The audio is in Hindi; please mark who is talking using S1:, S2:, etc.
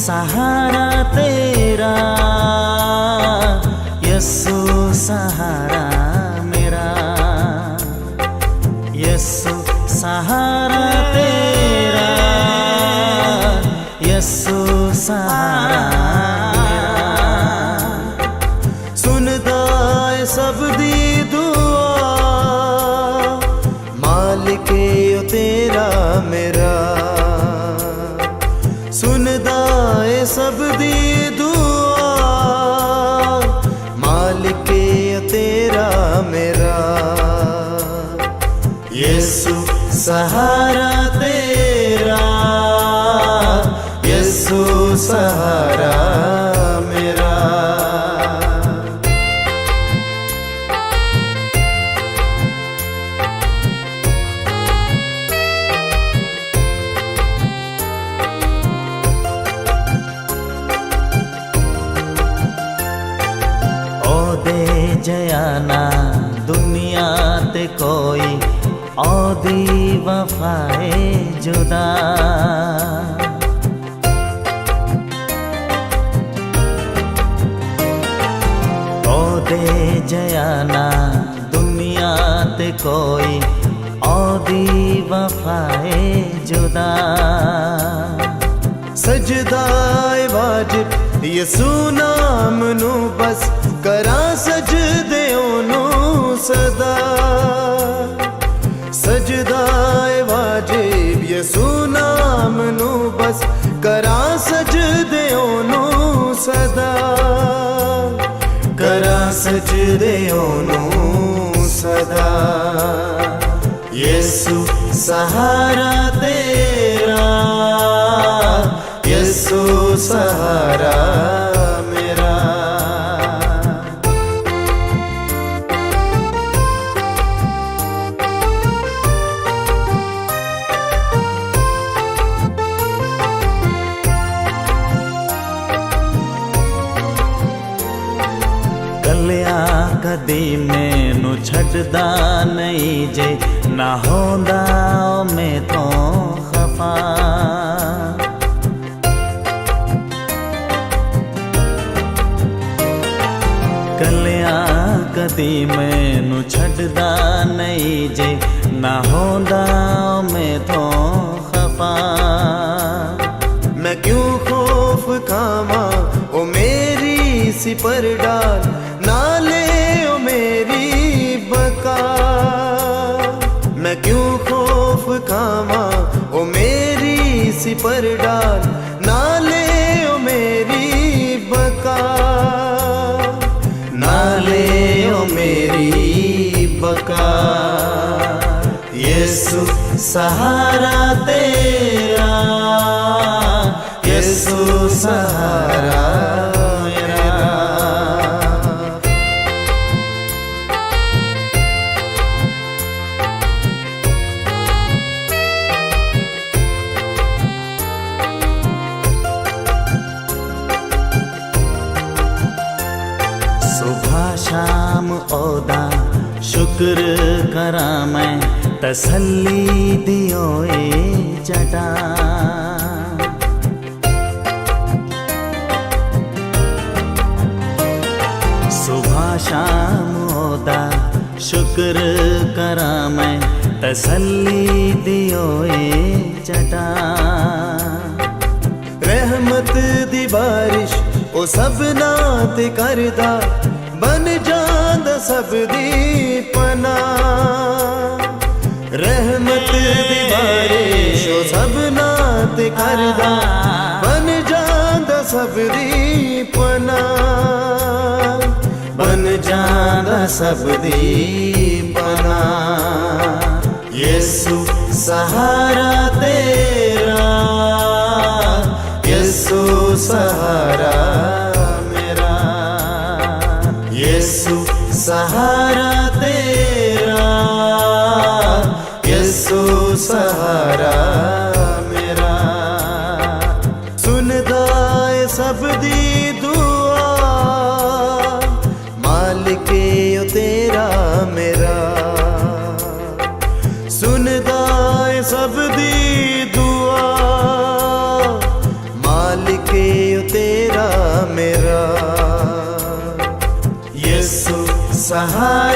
S1: सहारा तेरा, यस्सु सहारा मेरा, यस्सु सहारा तेरा, यस्सु सहारा मेरा। सुनदा है सब दी दुआ, मालिके ओ तेरा मेरा। सुनदा है सब दी दुआ, मालिके ओ तेरा मेरा। यस्सु सहारा तेरा, यस्सु सहारा मेरा। ओदे जयाना दुनिया ते कोई, ओदी वफाए जुदा। ओदे जयाना दुनिया ते कोई, ओदी वफाए जुदा। सजदाए वाजिब यस्सु नाम नू बस, करा सजदे ओनू सदा। सजदाए वाजिब यस्सु नाम नू बस, करा सजदे ओनू सदा। करा सजदे ओनू सदा। यस्सु सहारा तेरा, यस्सु सहारा मेरा। कलिया कदी मैनू छड्डदा नहीं जे, ना होंदा मैं तो खफा। कलिया कदी मैनू छड्डदा नहीं जे, ना होंदा मैं तो खफा। मैं क्यों खौफ खावा ओ मेरी सिपर डाल, नाले ओ मेरी बका। मैं क्यों खौफ खावा ओ मेरी सिपर डाल, नाले ओ मेरी बका। नाले ओ मेरी बका। यस्सु सहारा तेरा, यस्सु सहारा मेरा। सुबह शाम ओदा शुक्र करा मैं, तसल्ली दियो ए जटा। सुबह शाम ओदा शुक्र करा मैं, तसल्ली दियो ए जटा। रहमत दी बारिश ओ सबना ते करदा, बन जांदा सब दी पना। रहमत दी बारिश ओ सबना ते करदा, बन जांदा सब दी पना। बन जांदा सब दी पना। यस्सु सहारा तेरा, यस्सु सहारा मेरा। यस्सु सहारा तेरा, यस्सु सहारा मेरा। सुनदा है सब दी दुआ, मालिके ओ तेरा मेरा। सुनदा है सब दी दुआ, मालिके सहारा